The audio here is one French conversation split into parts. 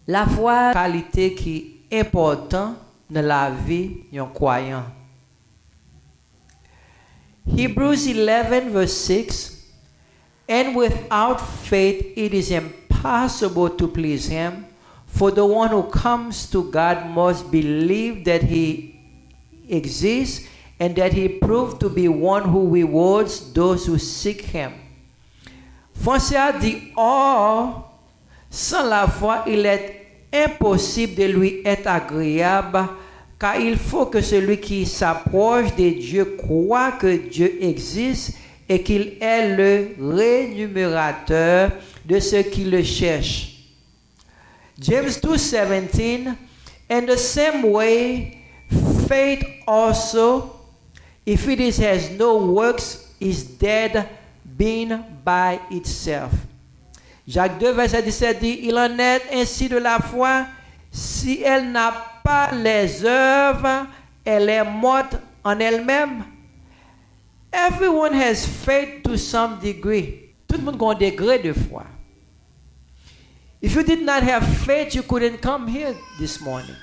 La foi, qualité qui est importante dans la vie d'un croyant. Hebrews 11 verse 6. And without faith it is impossible to please him, for the one who comes to God must believe that he exists and that he proved to be one who rewards those who seek him. Français a dit, or, sans la foi, il est impossible de lui être agréable, car il faut que celui qui s'approche de Dieu croit que Dieu existe et qu'il est le rémunérateur de ceux qui le cherchent. James 2:17, in the same way, faith also, if it has no works, is dead, being by itself. Jacques 2, verset 17 dit, il en est ainsi de la foi, si elle n'a pas les œuvres, elle est morte en elle-même. Everyone has faith to some degree. Tout le monde a un degré de foi. If you did not have faith, you couldn't come here this morning.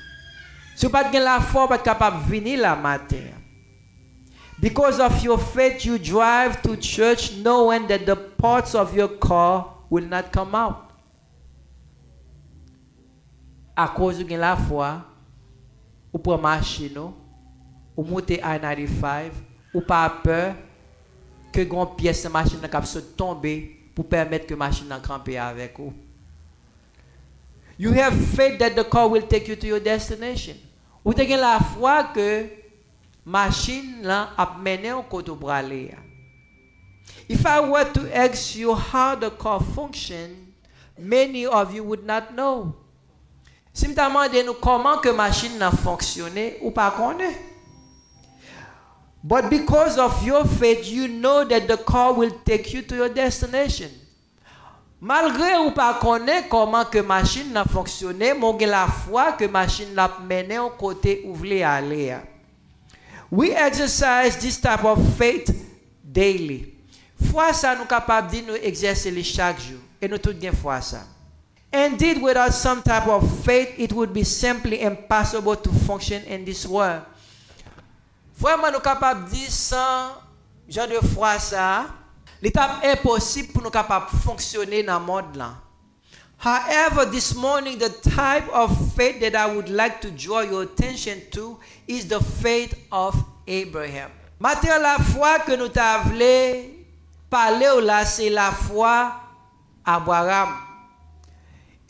Si vous n'avez pas la foi, vous n'êtes pas capable de venir la matin. Because of your faith, you drive to church knowing that the parts of your car will not come out. À cause de la foi, ou pour machine, ou monter I-95, ou pas peur que une pièce de machine ne tomber pour permettre que la machine campe avec vous. You have faith that the car will take you to your destination. Ou avez la foi que machine là a mené au côté pour aller. If I were to ask you how the car functions, many of you would not know. Si je demande nous comment que machine a fonctionné ou pas connaît. But because of your faith, you know that the car will take you to your destination. Malgré ou pas connaît comment que machine a fonctionné, mon la foi que machine l'a mené au côté où vous voulez aller. We exercise this type of faith daily. Foi ça nous capable de nous exercer chaque jour et nous tout bien foi ça. Indeed, without some type of faith, it would be simply impossible to function in this world. Vraiment nous capable de dire sans genre de foi ça, l'étape impossible pour nous capable fonctionner dans le monde là. However, this morning the type of faith that I would like to draw your attention to is the faith of Abraham. Maintenant la foi que nous t'avons parler là c'est la foi Abraham.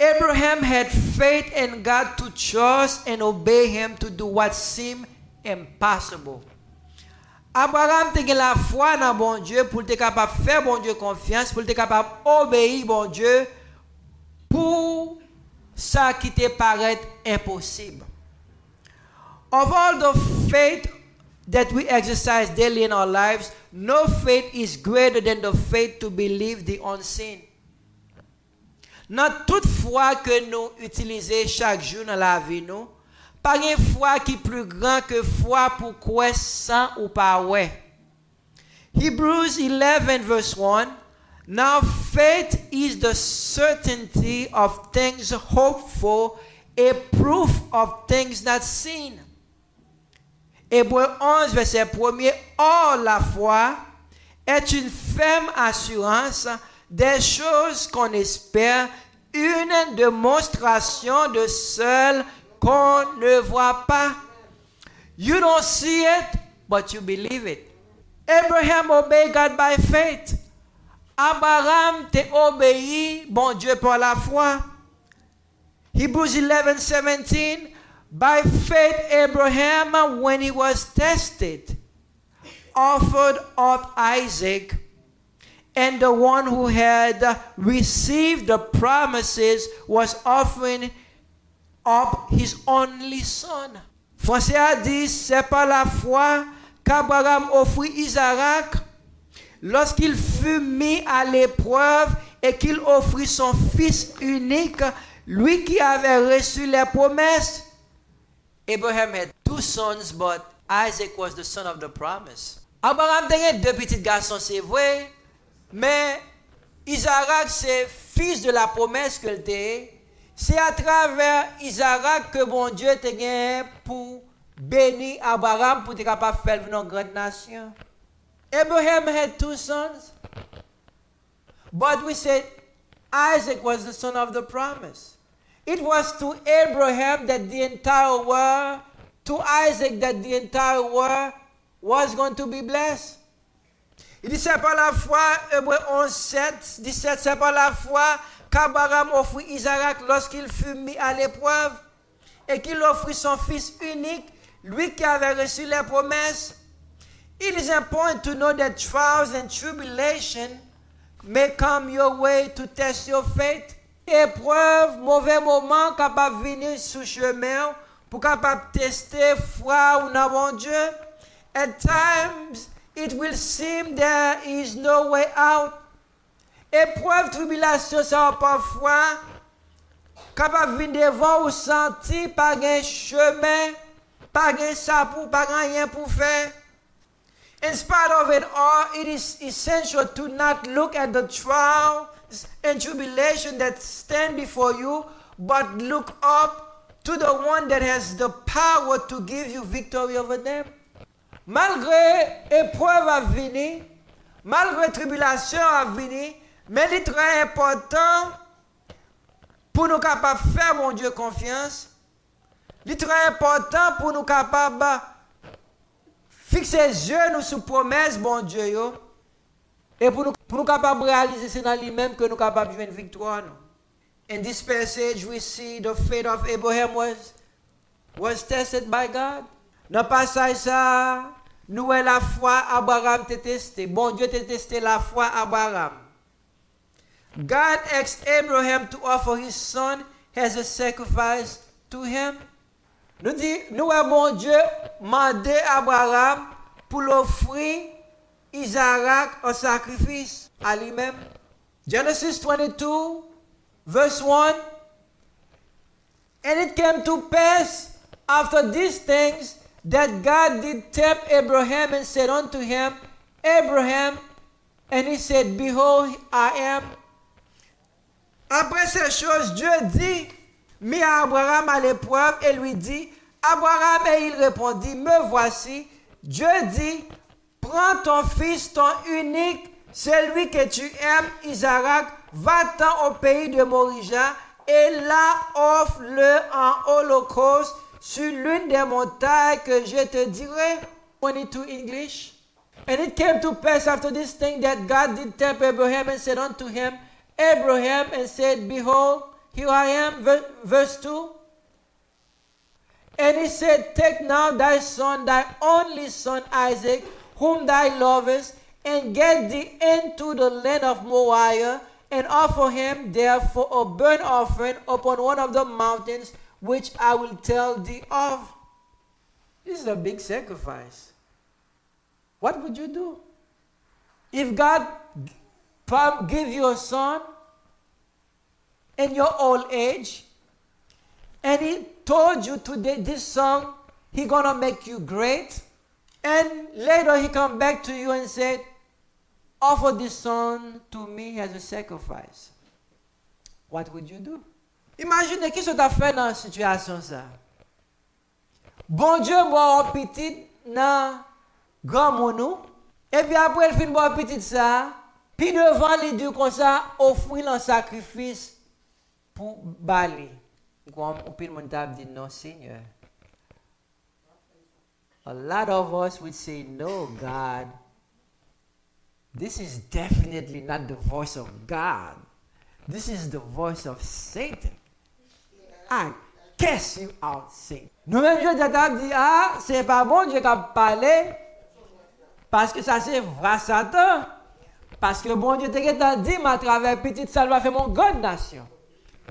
Abraham had faith in God to trust and obey him to do what seemed impossible. Abraham te la foi dans bon Dieu pour te capable faire bon Dieu confiance, pour te capable obéir bon Dieu pour ça qui te paraît impossible. Of all the faith that we exercise daily in our lives, no faith is greater than the faith to believe the unseen. Dans toute foi que nous utilisons chaque jour dans la vie, nous, pas une foi qui est plus grande que foi pour croire sans ou pas ouais. Hebrews 11 verse 1. Now faith is the certainty of things hoped for, a proof of things not seen. Hébreux 11 verset 1er. Or la foi est une ferme assurance des choses qu'on espère, une démonstration de celles qu'on ne voit pas. You don't see it, but you believe it. Abraham obeyed God by faith. Abraham te obéi, bon Dieu, par la foi. Hebrews 11:17. By faith, Abraham, when he was tested, offered up Isaac, and the one who had received the promises was offering up his only son. Français a dit, c'est par la foi qu'Abraham offrit Isaac lorsqu'il fut mis à l'épreuve et qu'il offrit son fils unique, lui qui avait reçu les promesses. Abraham had two sons, but Isaac was the son of the promise. Abraham avait deux petits garçons, c'est vrai, mais Isaac c'est fils de la promesse qu'il était. C'est à travers Isaac que bon Dieu te gagné pour bénir Abraham pour être capable de faire une grande nation. Abraham had 2 sons, but we said Isaac was the son of the promise. It was to Abraham that the entire world, to Isaac that the entire world was going to be blessed. Il dit c'est par la foi, Hébreux 11, 17, c'est par la foi qu'Abraham offrit Isaac lorsqu'il fut mis à l'épreuve et qu'il offrit son fils unique, lui qui avait reçu les promesses. It is important to know that trials and tribulation may come your way to test your faith. Épreuve, mauvais moment, capable de venir sous chemin pour capable tester foi ou non bon Dieu. At times, it will seem there is no way out. Épreuve, tribulation, ça va parfois capable de venir devant ou sentir pas un chemin, pas un sapou, pas rien pour faire. In spite of it all, it is essential to not look at the trials and tribulation that stand before you, but look up to the one that has the power to give you victory over them. Malgré épreuve à venir, malgré tribulation à venir, mais il est très important pour nous capables de faire, mon Dieu, confiance. Il est très important pour nous capables de fixer les yeux nous sous promesse, bon Dieu, yo, et pour nous capables de réaliser c'est dans lui-même que nous capables de jouer une victoire. In this passage, we see the faith of Abraham was tested by God. Dans le passage ça, nous voyons la foi Abraham te testé. Bon Dieu te testé la foi Abraham. God asked Abraham to offer his son as a sacrifice to him. Nous voyons bon Dieu mandé Abraham pour l'offrir Isaac en sacrifice à lui-même. Genesis 22, verse 1. And it came to pass after these things that God did tempt Abraham and said unto him, Abraham, and he said, Behold, I am. Après ces choses, Dieu dit, mit Abraham à l'épreuve et lui dit, Abraham, et il répondit, me voici. Dieu dit, prends ton fils, ton unique, celui que tu aimes, Isaac, va-t'en au pays de Morija et là offre-le en holocauste sur l'une des montagnes que je te dirai. 22 English. And it came to pass after this thing that God did tempt Abraham and said unto him, Abraham, and said, Behold, here I am. Verse 2. And he said, Take now thy son, thy only son Isaac, whom thou lovest, and get thee into the land of Moriah, and offer him there for a burnt offering upon one of the mountains, which I will tell thee of. This is a big sacrifice. What would you do? If God give you a son in your old age, and he told you today this son, he gonna make you great, and later he come back to you and said, offer this son to me as a sacrifice. What would you do? Imaginez qui ce t'a fait dans cette situation ça. Bon Dieu boit un petit dans grand monou, et puis après il finit boire un petit ça, puis devant les deux comme ça, offrir un sacrifice pour Bali. Comme le monde a dit non Seigneur. A lot of us would say, no, God, this is definitely not the voice of God. This is the voice of Satan. I cast you out, Satan. Nous-mêmes, je dit, ah, c'est pas bon Dieu qui a parlé, parce que ça c'est vrai Satan. Parce que bon Dieu t'a dit, à travers petite salle, va faire mon grande nation.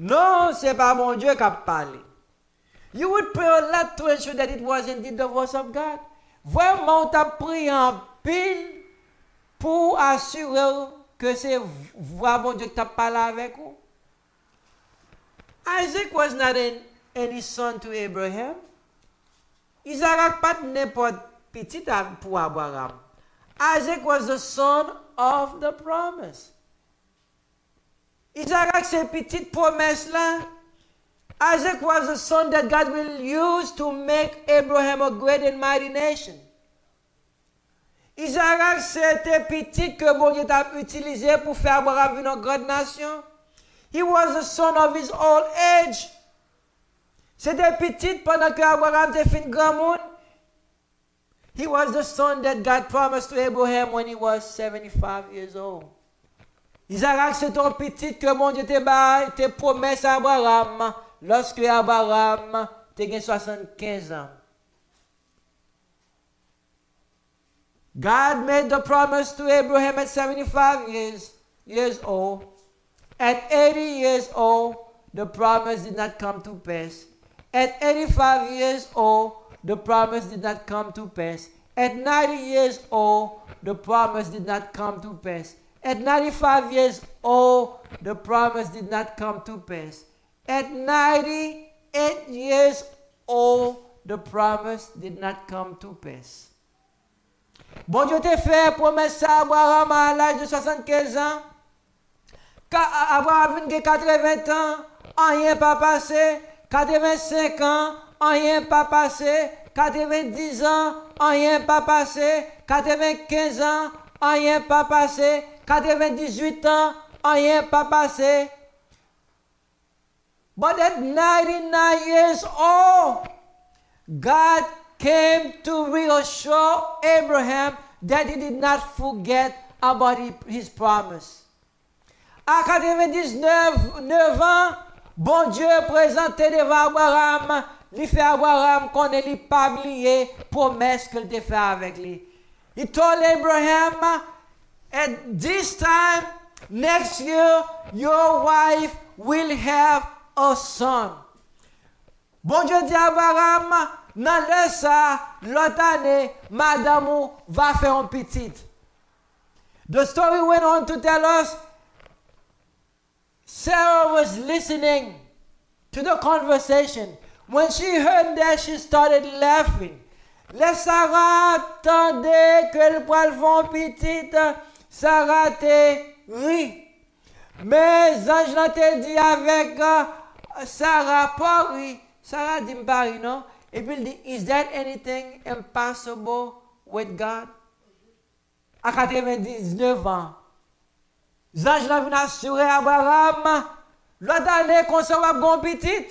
Non, c'est pas bon Dieu qui a parlé. You would pray a lot to ensure that it was indeed the voice of God. Vraiment, tu as pris en pile pour assurer que c'est voix bon Dieu qui t'a parlé avec vous. Isaac was not any son to Abraham. Isaac pas n'importe petit pour Abraham. Isaac was the son of the promise. Isaac, c'est petite promesse là. Isaac was the son that God will use to make Abraham a great and mighty nation. Isaac, c'était petit que bon Dieu t'a utilisé pour faire Abraham une grande nation. He was the son of his old age. C'était petit pendant que Abraham était fin grand monde. He was the son that God promised to Abraham when he was 75 years old. Isaac, c'est un petit que mon Dieu te promesse à Abraham lorsque Abraham te 75 ans. God made the promise to Abraham at 75 years old. At 80 years old, the promise did not come to pass. At 85 years old, the promise did not come to pass. At 90 years old, the promise did not come to pass. At 95 years old, the promise did not come to pass. At 98 years old, the promise did not come to pass. Bon Dieu t'a fait promesse à Abraham à l'âge de 75 ans. Quand Abraham a 80 ans, rien pas passé. 85 ans, rien pas passé. 90 ans, rien pas passé. 95 ans, rien pas passé. 98 ans, rien pas passé. But at 99 years old, God came to reassure Abraham that he did not forget about his promise. À 99 ans, bon Dieu présenté devant Abraham, il fait Abraham qu'on ne pas oublié promesse qu'il a fait avec lui. He told Abraham, at this time next year, your wife will have a son. Bon Dieu dit à Abraham, dans le ça, l'autre année, madame va faire un petit. The story went on to tell us, Sarah was listening to the conversation. When she heard that, she started laughing. Les Sarah attendait qu'elle pourrait faire un petit. Sarah te rit. Mais ange te dit avec Sarah, pas ri. Sarah dit pas ri, non? Et puis il dit, is there anything impossible with God? À 99 ans, Zange l'a venu assurer à Abraham, l'autre année qu'on se va bon petit.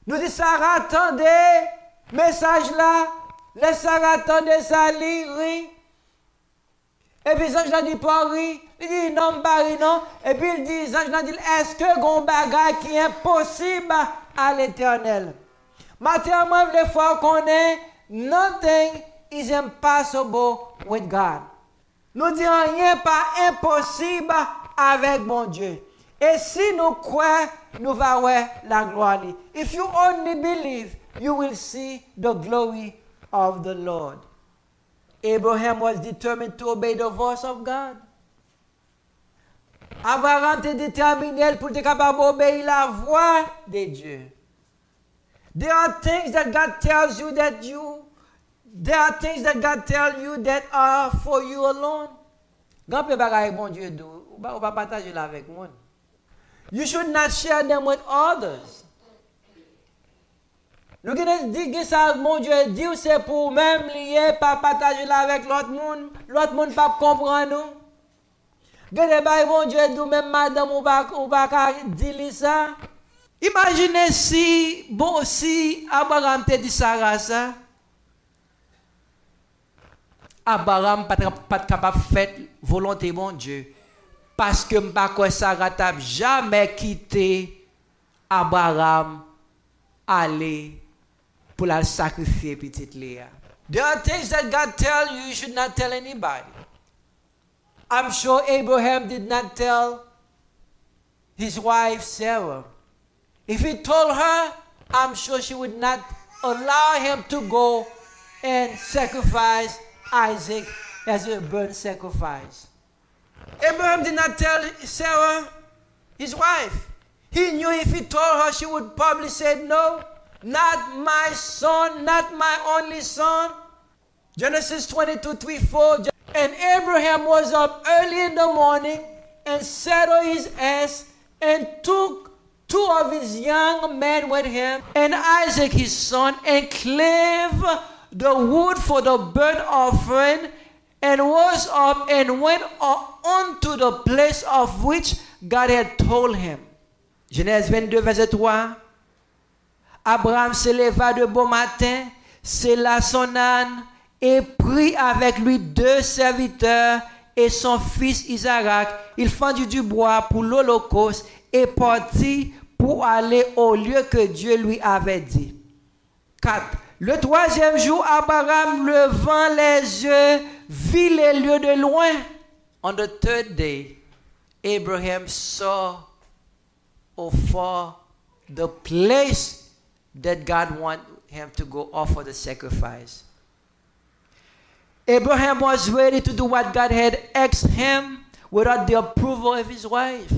Nous dit, Sarah attendait, message là, les Sarah attendait ça, ri. Et puis Zange l'a dit, pas ri. Il dit, non, pas ri, non. Et puis il dit, Zange l'a dit, est-ce que gon bagay qui est impossible à l'Éternel? Matériellement, les fois qu'on est, nothing is impossible with God. Nous disons rien pas impossible avec mon Dieu. Et si nous croyons, nous allons voir la gloire. If you only believe, you will see the glory of the Lord. Abraham was determined to obey the voice of God. Abraham était déterminé pour être capable d'obéir la voix de Dieu. There are things that God tells you there are things that God tells you that are for you alone. Grand peu bagaille bon Dieu dou, ou pas partager là avec moi. You should not share them with others. Nous disons ça mon Dieu dit c'est pour même lié pas partager là avec l'autre monde pas comprendre nous. Gade bay bon Dieu dou même madame ou pas dire ça. Imaginez si Abraham te dit Sarah ça. Abraham pas capable de faire volonté mon Dieu parce que m'pa quoi Sarah t'a jamais quitté Abraham aller pour la sacrifier petite Léa. There are things that God tell you should not tell anybody. I'm sure Abraham did not tell his wife Sarah. If he told her, I'm sure she would not allow him to go and sacrifice Isaac as a burnt sacrifice. Abraham did not tell Sarah, his wife. He knew if he told her, she would probably say, no, not my son, not my only son. Genesis 22:3-4. And Abraham was up early in the morning and saddled his ass and took two of his young men with him, and Isaac his son, and clave the wood for the burnt offering, and rose up and went on to the place of which God had told him. Genèse 22, verset 3. Abraham se leva de bon matin, sella son âne, et prit avec lui 2 serviteurs et son fils Isaac. Il fendit du bois pour l'holocauste et partit pour aller au lieu que Dieu lui avait dit. 4. Le 3e jour, Abraham, levant les yeux, vit les lieux de loin. On the 3rd day, Abraham saw afar the place that God wanted him to go offer the sacrifice. Abraham was ready to do what God had asked him without the approval of his wife.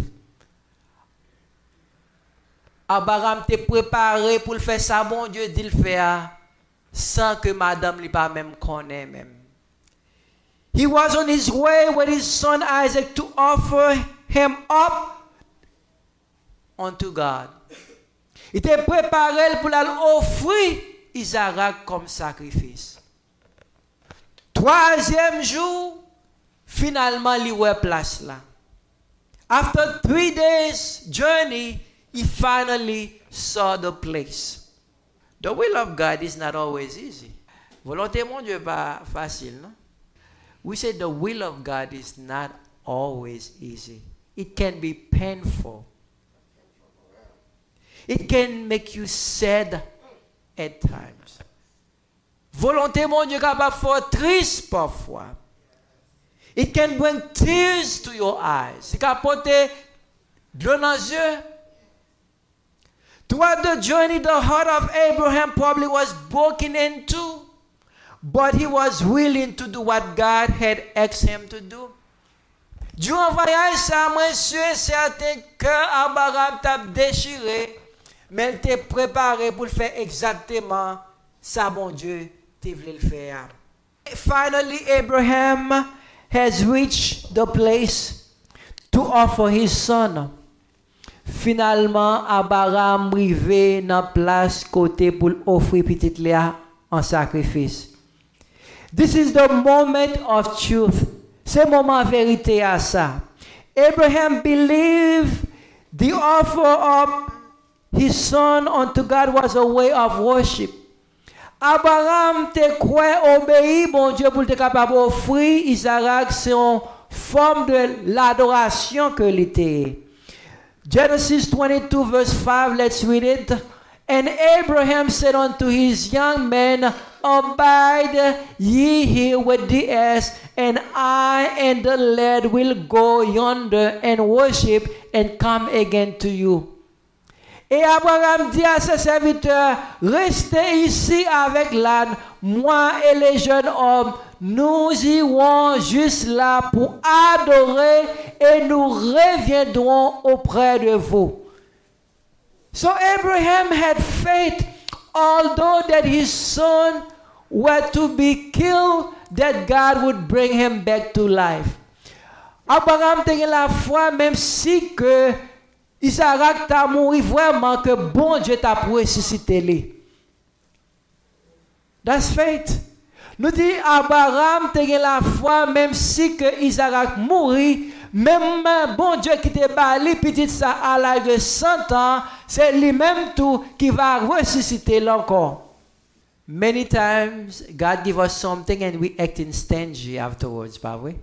Abraham était préparé pour le faire ça, bon Dieu dit le faire sans que madame lui pas même connaît même. He was on his way with his son Isaac to offer him up unto God. Il était préparé pour l'offrir Isaac comme sacrifice. 3e jour, finalement, il y a place là. After 3 days journey, he finally saw the place. The will of God is not always easy. Volonté mon Dieu pas facile, non? We say the will of God is not always easy. It can be painful. It can make you sad at times. Volonté mon Dieu capable faire triste parfois. It can bring tears to your eyes. C'est capable de l'eau dans les yeux. Throughout the journey, the heart of Abraham probably was broken in two, but he was willing to do what God had asked him to do. Durant le voyage, ça, moi, sûr certain que Abraham t'a déchiré, mais il était préparé pour le faire exactement ça, bon Dieu, tu voulais le faire. Finally, Abraham has reached the place to offer his son. Finalement, Abraham arrivé dans la place côté pour offrir petite Léa en sacrifice. This is the moment of truth. C'est le moment vérité à ça. Abraham believed the offer of his son unto God was a way of worship. Abraham te croit obéi, bon Dieu, pour te capable d'offrir Isaac, c'est une forme de l'adoration que l'était. Genesis 22 verse 5, let's read it. And Abraham said unto his young men, abide ye here with the ass, and I and the lad will go yonder and worship and come again to you. Et Abraham dit à ses serviteurs, restez ici avec l'âne, moi et les jeunes hommes, nous irons juste là pour adorer et nous reviendrons auprès de vous. So Abraham had faith, although that his son were to be killed, that God would bring him back to life. Abraham tenait la foi, même si que Isaac t'a mouru vraiment, que bon Dieu t'a ressuscité lui. That's faith. Nous dit Abraham tenait la foi, même si que Isaac mourit, même bon Dieu qui te bali petit ça à l'âge de 100 ans, c'est lui-même tout qui va ressusciter encore. Many times God give us something and we act in stingy afterwards, pas vrai?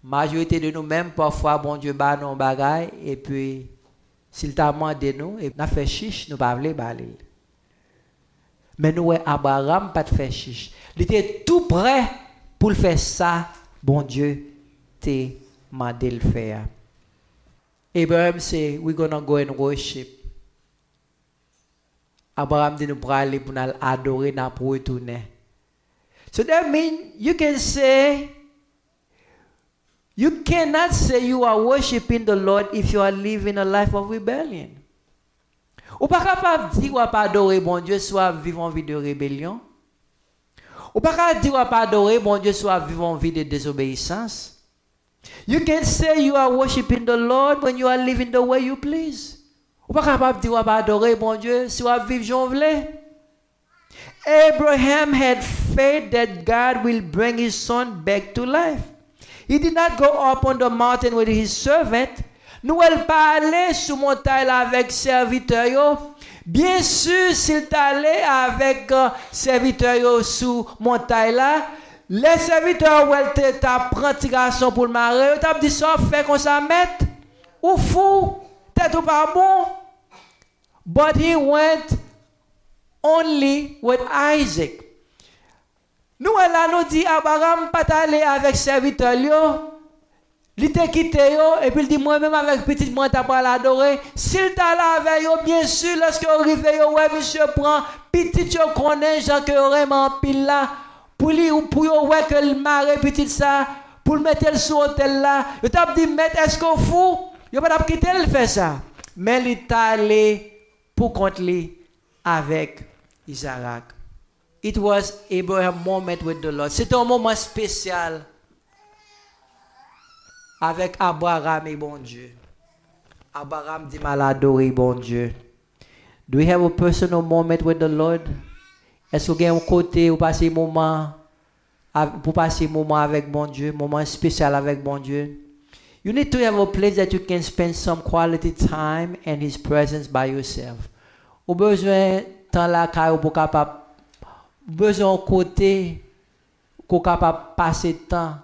Majorité de nous-mêmes, parfois, bon Dieu, bat nos bagailles, et puis, s'il t'a demandé nous, et nous fait chiche, nous pas voulu baler. Mais nous, Abraham, pas de faire chiche. Il était tout prêt pour le faire ça, bon Dieu, t'a demandé le faire. Abraham say, we're gonna go and worship. Abraham dit nous pour aller pour nous adorer, nous pour retourner. So that means you can say, you cannot say you are worshiping the Lord if you are living a life of rebellion. Ou pas capable de dire ou pas adorer bon Dieu soit vivant vie de rébellion. Ou pas capable de dire ou pas adorer bon Dieu soit vivant vie de désobéissance. You can say you are worshiping the Lord when you are living the way you please. Ou pas capable de dire ou pas adorer bon Dieu si ou vivre j'en voulais. Abraham had faith that God will bring his son back to life. He did not go up on the mountain with his servant. Nous elle pas aller sur montagne avec serviteur. Bien sûr, s'il t'allait avec serviteur sur montagne là, les serviteurs où elle t'apprend garçon pour le marier, t'as dit ça fait qu'on s'en mette ou fou, t'es tout pas bon. But he went only with Isaac. Nous là nous dit Abraham pas aller avec serviteur yo. Il t'a quitté yo et puis il dit moi-même avec petit moi t'as pas l'adorer. S'il t'a là avec yo bien sûr lorsque arrive yo ouais monsieur prend petit yo connaît Jean que vraiment pile là pour lui ou pour yo ouais que le mari petit ça pour le mettre le sur hôtel là. Il t'a dit mettre est-ce qu'on fou? Yo pas quitter le fait ça. Mais il t'a allé pour contre lui avec Isaac. It was Abraham's moment with the Lord. C'était un moment spécial avec Abraham et bon Dieu. Abraham dit mal adoré bon Dieu. Do we have a personal moment with the Lord? Est-ce que vous avez un côté où passer moment pour passer moment avec bon Dieu, moment spécial avec bon Dieu? You need to have a place that you can spend some quality time in His presence by yourself. Ou besoin temps la caille pour capable besoin côté qu'on capable passer temps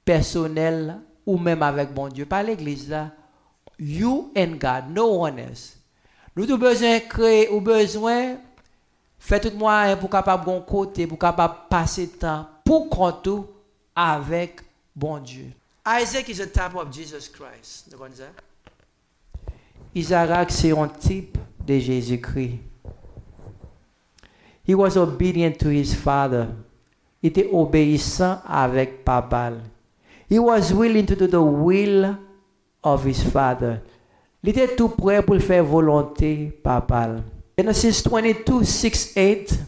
personnel ou même avec bon Dieu, pas l'église là. You and God, no one else. Nous avons besoin de créer ou besoin faire tout moyen pour capable bon côté, pour capable passer temps pour compte avec bon Dieu. Isaac is a type of Jesus Christ. Vous comprenez ça? Isaac c'est un type de Jésus-Christ. He was obedient to his father. Il était obéissant avec papa. He was willing to do the will of his father. Il était tout prêt pour faire volonté papa. Genesis 22, 6, 8.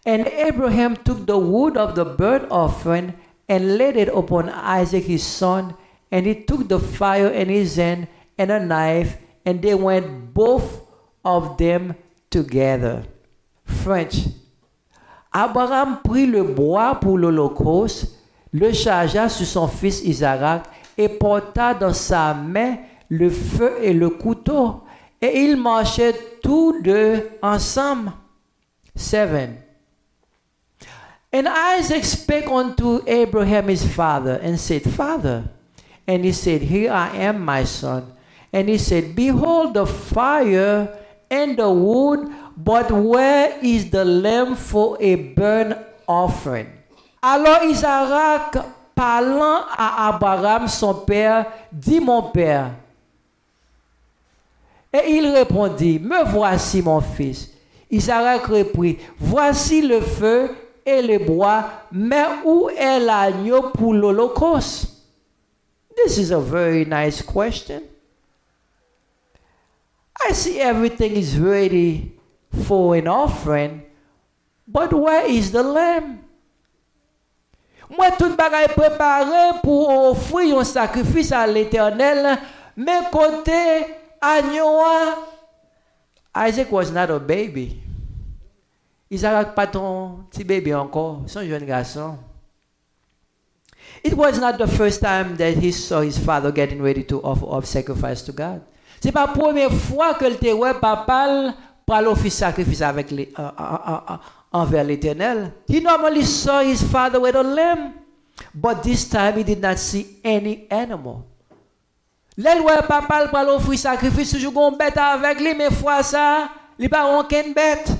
And Abraham took the wood of the burnt offering and laid it upon Isaac his son, and he took the fire in his hand and a knife, and they went both of them together. French. Abraham prit le bois pour l'holocauste, le chargea sur son fils Isaac et porta dans sa main le feu et le couteau. Et ils marchaient tous deux ensemble. 7. And Isaac spake unto Abraham his father and said, Father. And he said, Here I am, my son. And he said, Behold the fire and the wood, but where is the lamb for a burnt offering? Alors Isaac, parlant à Abraham, son père, dit, Mon père. Et il répondit, Me voici, mon fils. Isaac reprit, Voici le feu et le bois, mais où est l'agneau pour l'holocauste? This is a very nice question. I see everything is ready for an offering, but where is the lamb? Moi, tout bagaille préparé pour offrir un sacrifice à l'Éternel, mais côté agneau, Isaac was not a baby. Isaac pas ton petit bébé encore, son jeune garçon. It was not the first time that he saw his father getting ready to offer up sacrifice to God. C'est pas la première fois que le te papa pour l'office sacrifice avec envers l'Éternel. He normally saw his father with a lamb, but this time he did not see any animal. L'eloi papa pour l'offrir sacrifice toujours une bête avec lui, mais fois ça, il pas aucune bête.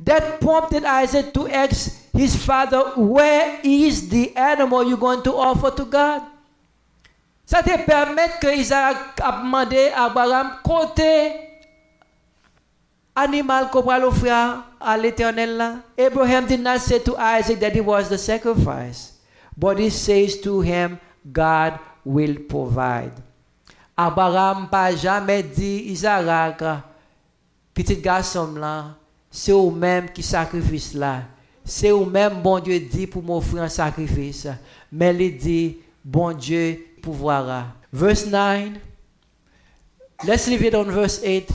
That prompted Isaac to ask his father, where is the animal you're going to offer to God? Ça te permet que Isaac a demandé à Abraham côté animal qu'on va l'offrir à l'Éternel là. Abraham did not say to Isaac that it was the sacrifice, but he says to him, God will provide. Abraham pas jamais dit Isaac, petit garçon là, c'est au même qui sacrifice là. C'est au même bon Dieu dit pour m'offrir un sacrifice. Mais il dit, bon Dieu pouvoira. Verse 9. Let's leave it on verse 8.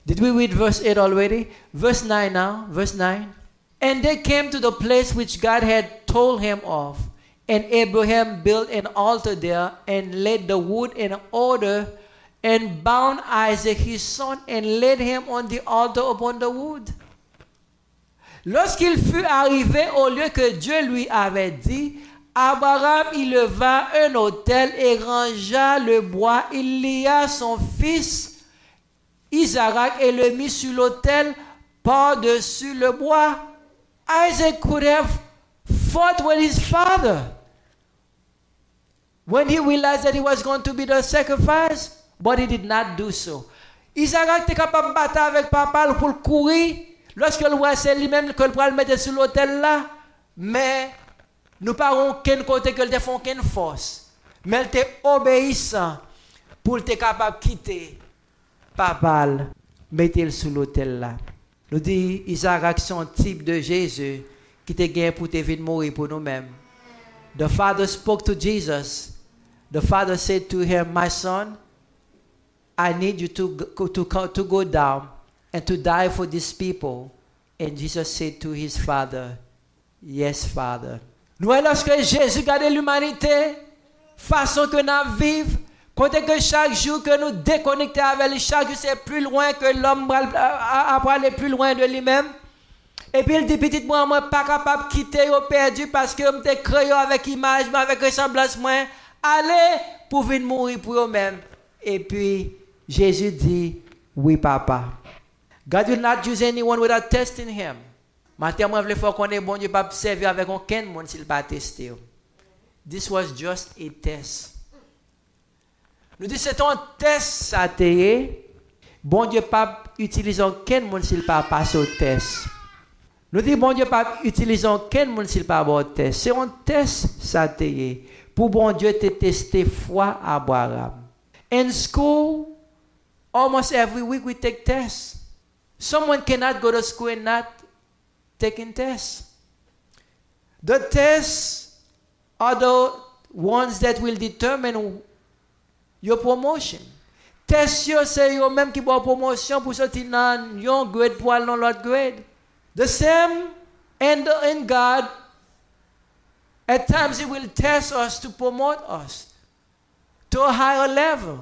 Did we read verse 8 already? Verse 9 now. Verse 9. And they came to the place which God had told him of. And Abraham built an altar there and laid the wood in order and bound Isaac his son and laid him on the altar upon the wood. Lorsqu'il fut arrivé au lieu que Dieu lui avait dit, Abraham y leva un autel et rangea le bois. Il lia son fils Isaac et le mit sur l'autel par-dessus le bois. Isaac could have fought with his father when he realized that he was going to be the sacrifice, but he did not do so. Isaac était capable de battre avec papa pour courir lorsque le roi c'est lui-même que le pral mettre sur l'autel là, mais nous parlons aucun côté que le font aucune force, mais il était obéissant pour être capable de quitter papa, mettre sur l'autel là. Nous dit Isaac c'est un type de Jésus qui te gagne pour te venir mourir pour nous-mêmes. The father spoke to Jesus. The father said to him, "My son, I need you to go down and to die for these people." And Jesus said to his father, "Yes, Father." Nous, lorsque Jésus regarde l'humanité, façon que nous vivons, côté que chaque jour que nous déconnectons avec lui, chaque jour c'est plus loin que l'homme après aller plus loin de lui-même. Et puis il dit, petit moi, je ne suis pas capable de quitter ou perdu parce que je suis créé avec image, avec ressemblance. Allez pour venir mourir pour eux-mêmes. Et puis Jésus dit, oui papa. God will not use anyone without testing him. Maintenant, moi, je veux faire qu'on est bon Dieu pas servir avec aucun monde s'il pas testé. This was just a test. Nous disons c'est un test ça t'est. Bon Dieu pas utiliser aucun monde s'il pas passer au test. Nous disons bon Dieu pas utiliser aucun monde s'il pas avoir test. C'est un test ça t'est. Pour bon Dieu te tester foi Abraham. In school, almost every week we take tests. Someone cannot go to school and not taking tests. The tests are the ones that will determine your promotion. Tests c'est yo même qui bon promotion pour sortir dans yon grade pour aller dans l'autre grade. The same in God. At times He will test us to promote us to a higher level.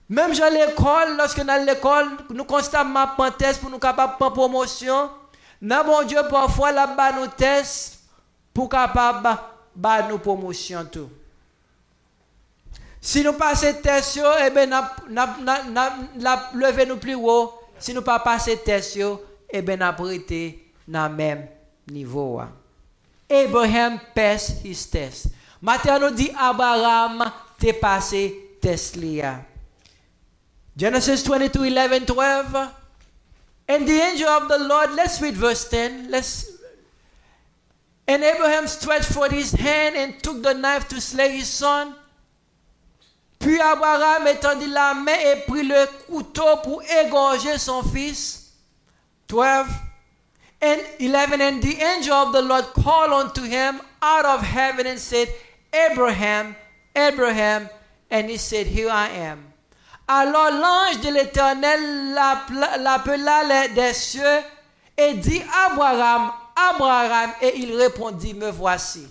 Même à l'école, lorsque nous à l'école, nous constamment prendre test pour nous capables de prendre promotion. Non, bon Dieu, parfois, là-bas, nous test pour capable de nous promotion tout. Si nous passons test, eh bien, la lever nous plus haut. Si nous pas passer test, eh bien, nous prêter dans le même niveau. Abraham passed his test. Maintenant, nous dit Abraham te passé test là. Genesis 22, 11, 12. And the angel of the Lord, let's read verse 10. And Abraham stretched forth his hand and took the knife to slay his son. Puis Abraham étendit la main et prit le couteau pour égorger son fils. 12. And 11. And the angel of the Lord called unto him out of heaven and said, Abraham, Abraham. And he said, Here I am. Alors l'ange de l'Éternel l'appela des cieux et dit, Abraham, Abraham, et il répondit, me voici.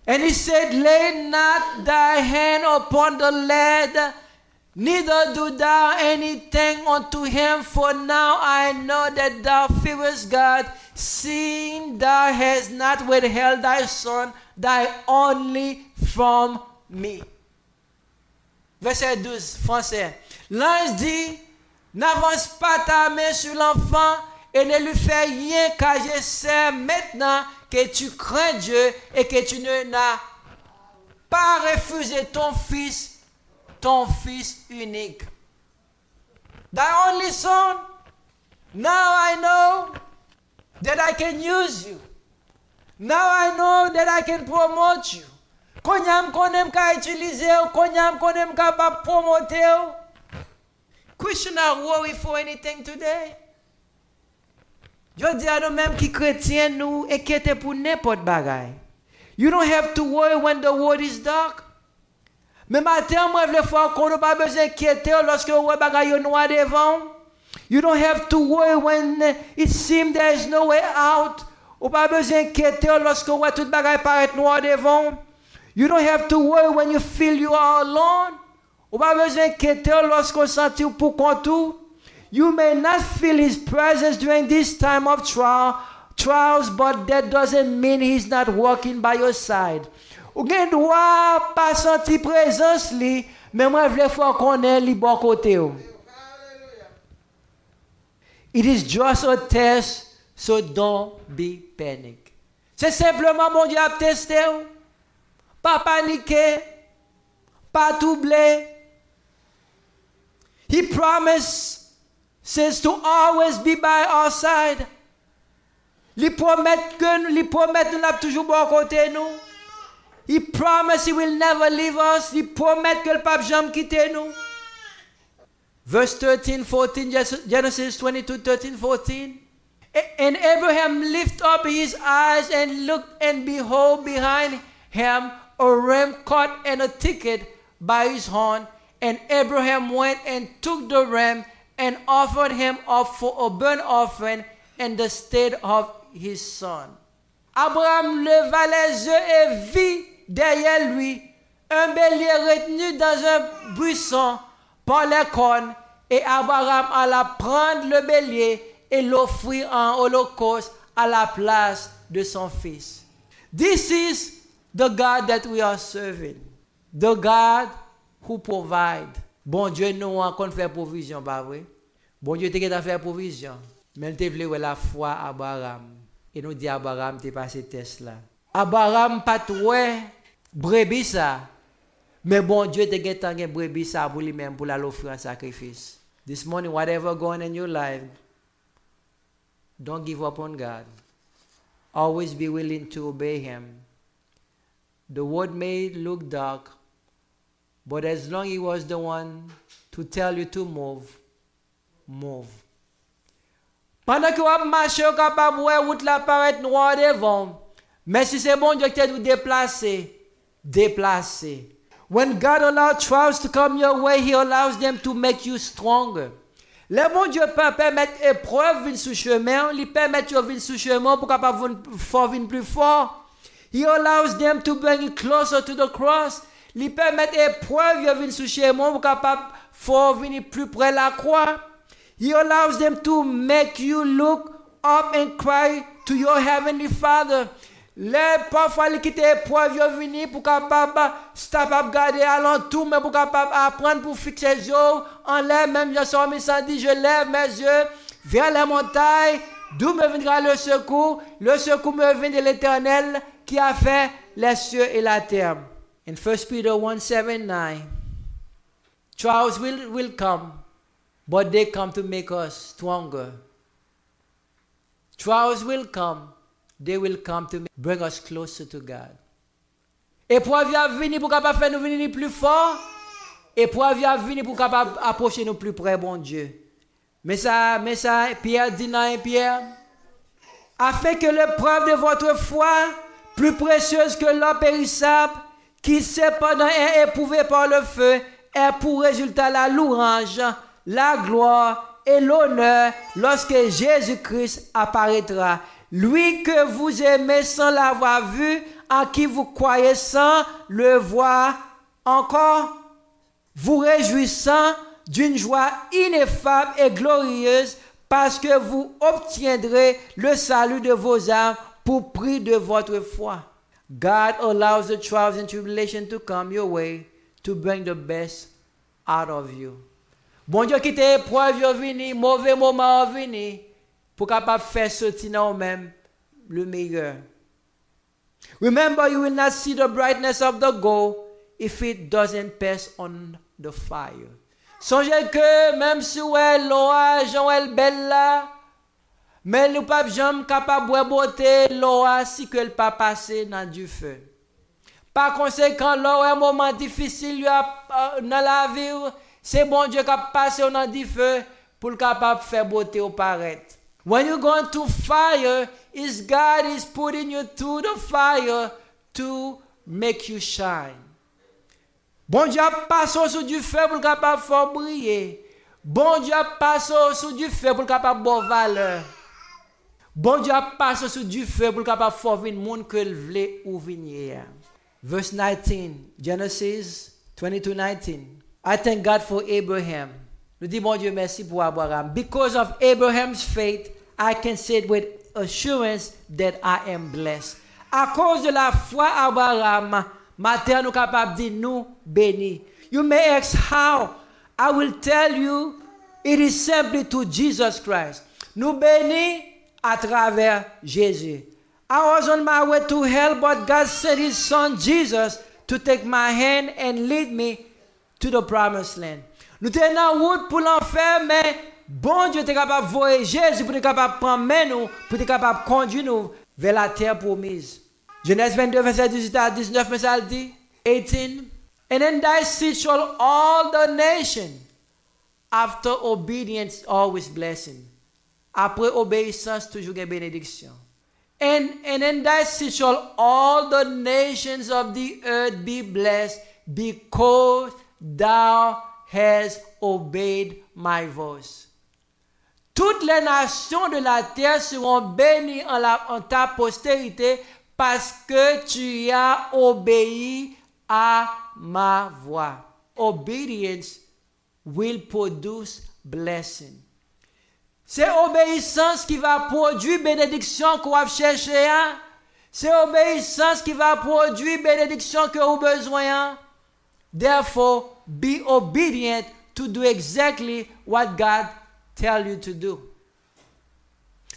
And he said, Lay not thy hand upon the lad, neither do thou anything unto him, for now I know that thou fearest God, seeing thou hast not withheld thy son, thy only from me. Verset 12, français. L'ange dit, n'avance pas ta main sur l'enfant et ne lui fais rien, car je sais maintenant que tu crains Dieu et que tu n'as pas refusé ton fils unique. Thy only son. Now I know that I can use you. Now I know that I can promote you. Konyam konem ka utiliser ou konyam konem ka pa promoter ou. Christians are worried for anything today. Je dis à nous-mêmes qui chrétiens nous inquiétés pour n'importe bagaille. You don't have to worry when the road is dark. Mais matin, moi, je veux faire qu'on n'a pas besoin d'inquiéter lorsque vous voyez noir devant. You don't have to worry when it seems there is no way out. Ou pas besoin d'inquiéter lorsque vous voyez tout bagay paraître noir devant. You don't have to worry when you feel you are alone. Ou pas besoin d'inquiéter lorsque vous sentez pour contour. You may not feel his presence during this time of trials, but that doesn't mean he's not walking by your side. Ou gen droit pas sentir présence li, mais moi je veux faire connaître li bon côté. It is just a test, so don't be panic. C'est simplement mon Dieu a testé. Pas paniquer, pas troubler. He promises to always be by our side. Li promet nous n'a toujours bon côté nous. He promised he will never leave us. He promet que le pape jamais quitter nous. Verse 13, 14, Genesis 22, 13, 14. And Abraham lifted up his eyes and looked, and behold, behind him a ram caught and a thicket by his horn. And Abraham went and took the ram and offered him up for a burnt offering in the stead of his son. Abraham leva les yeux et vit derrière lui un bélier retenu dans un buisson par les cornes, et Abraham alla prendre le bélier et l'offrir en holocauste à la place de son fils. This is the God that we are serving. The God who provide. Bon Dieu nous encore fait provision, pas vrai? Bon Dieu t'a fait provision. Mais il t'a voulu la foi à Abraham. Et nous dit Abraham t'es passé test là. Abraham pas trouvé brebis ça. Mais bon Dieu te get un brebis ça pour lui-même pour l'offrir en sacrifice. This morning, whatever going in your life, don't give up on God. Always be willing to obey Him. The world may look dark, but as long as He was the one to tell you to move, move. Pendant que vous marchez, vous capable de voir route la paraître noire devant. Mais si c'est bon Dieu qui vous déplacer, déplacer. When God allows trials to come your way, He allows them to make you stronger. Le bon Dieu peut permettre épreuves venir sous chemin, il permet de venir sous chemin pour capable venir plus fort. He allows them to bring you closer to the cross. Il permet épreuves venir sous chemin pour capable venir plus près de la croix. He allows them to make you look up and cry to your heavenly Father. Les parfois les quitter épreuve venir pour capable garder alentour, mais pour capable apprendre pour fixer les yeux en l'air. Même Jean Somme dit, je lève mes yeux vers la montagne, d'où me viendra le secours. Le secours me vient de l'Éternel qui a fait les cieux et la terre. In 1 Peter 1:7-9, trials will come, but they come to make us stronger. Trials will come. They will come to bring us closer to God. Épreuve vient venir pour capable faire nous venir plus fort. Épreuve vient venir pour capable approcher nous plus près, bon Dieu. Mais ça, Pierre dit dans Pierre, afin que l'épreuve de votre foi, plus précieuse que l'or périssable, qui cependant est éprouvé par le feu, ait pour résultat la louange, la gloire et l'honneur lorsque Jésus-Christ apparaîtra. Lui que vous aimez sans l'avoir vu, en qui vous croyez sans le voir encore, vous réjouissant d'une joie ineffable et glorieuse, parce que vous obtiendrez le salut de vos âmes pour prix de votre foi. God allows the trials and tribulations to come your way to bring the best out of you. Bon Dieu qui t'est épreuve venir, mauvais moment venir, pour capable faire sortir dans même le meilleur. Remember, you will not see the brightness of the gold if it doesn't pass on the fire. Songez que même si l'orage est belle là, mais le pape jamais capable de beauté l'orage si que le pas passé dans du feu. Par conséquent, lors un moment difficile dans la vie, c'est bon Dieu qui a passé dans du feu pour capable faire beauté au paraître. When you go into fire, is God is putting you through the fire to make you shine. Bon Dieu passe sous du feu pour capable faire briller. Bon Dieu passe sous du feu pour capable bonne valeur. Bon Dieu passe sous du feu pour capable faire venir monde que il veut ou venir. Verse 19, Genesis 22:19. I thank God for Abraham. Nous disons bon Dieu merci pour Abraham. Because of Abraham's faith, I can say with assurance that I am blessed. À cause de la foi Abraham, maintenant nous capables de dire nous bénis. You may ask how. I will tell you, it is simply to Jesus Christ. Nous bénis à travers Jésus. I was on my way to hell, but God sent His Son Jesus to take my hand and lead me to the promised land. Nous sommes en route pour l'enfer, mais bon Dieu est capable de voyer Jésus pour être capable de prendre nous, pour être capable de conduire nous vers la terre promise. Genèse 22, verset 18 à 19, mais ça dit, 18. And in thy seed shall all the nation, after obedience, always blessing. Après obéissance, toujours une bénédiction. And in thy seed shall all the nations of the earth be blessed, because thou hast obeyed my voice. Toutes les nations de la terre seront bénies en ta postérité parce que tu as obéi à ma voix. Obedience will produce blessing. C'est obéissance qui va produire bénédiction qu'on va chercher. C'est obéissance qui va produire bénédiction que vous avez besoin. Therefore, be obedient to do exactly what God tells you to do.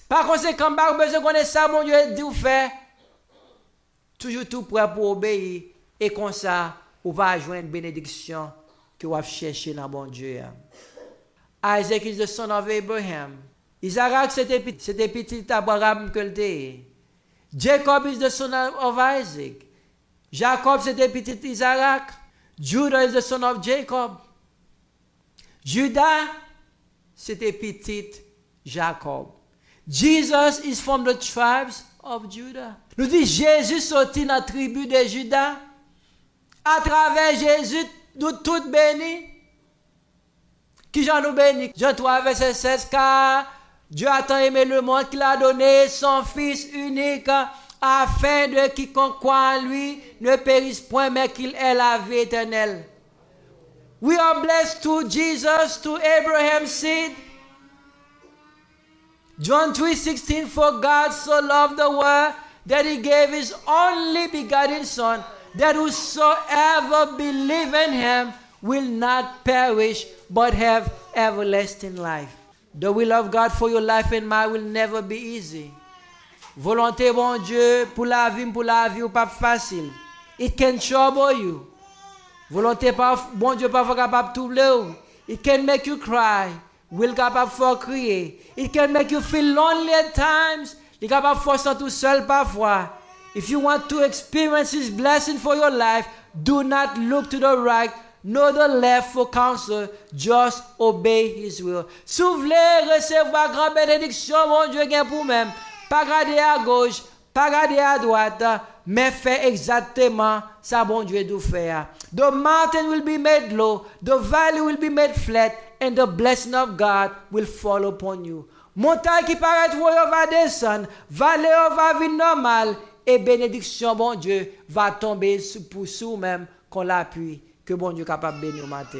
Par conséquent, pas besoin qu'on ait ça, mon Dieu, dit ou fait. Toujours tout prêt pour obéir. Et comme ça, on va joindre bénédiction que vous chercher dans mon Dieu. Isaac is the son of Abraham. Isaac, c'était petit Abraham que le Jacob is the son of Isaac. Jacob, c'était petit Isaac. Judah is the son of Jacob. Judah, c'était petit Jacob. Jesus is from the tribes of Judah. Nous dit Jésus sorti dans la tribu de Judas. À travers Jésus, nous tous bénis. Qui Jean nous bénit? Jean 3, verset 16, car Dieu a tant aimé le monde qu'il a donné son Fils unique, afin de quiconque croit en lui ne périsse point, mais qu'il ait la vie éternelle. We are blessed to Jesus, to Abraham's seed. John 3:16, for God so loved the world that He gave His only begotten Son, that whosoever believe in Him will not perish, but have everlasting life. The will of God for your life and mine will never be easy. Volonté bon Dieu pour la vie ou pas facile. It can trouble you. Volonté bon Dieu parfois capable de troubler. It can make you cry. Will capable de crier. It can make you feel lonely at times. Il capable de faire tout seul parfois. If you want to experience His blessing for your life, do not look to the right nor the left for counsel, just obey His will. Si vous voulez recevoir grande bénédiction, mon Dieu, gagne pour même. Pas regarder à gauche, pas regarder à droite, mais fait exactement ça, bon Dieu, doit faire. The mountain will be made low, the valley will be made flat, and the blessing of God will fall upon you. Montagne qui paraît haut va descendre, vallée va venir normal, et bénédiction, bon Dieu, va tomber pour vous-même qu'on l'appuie. Que bon Dieu capable de bénir au matin.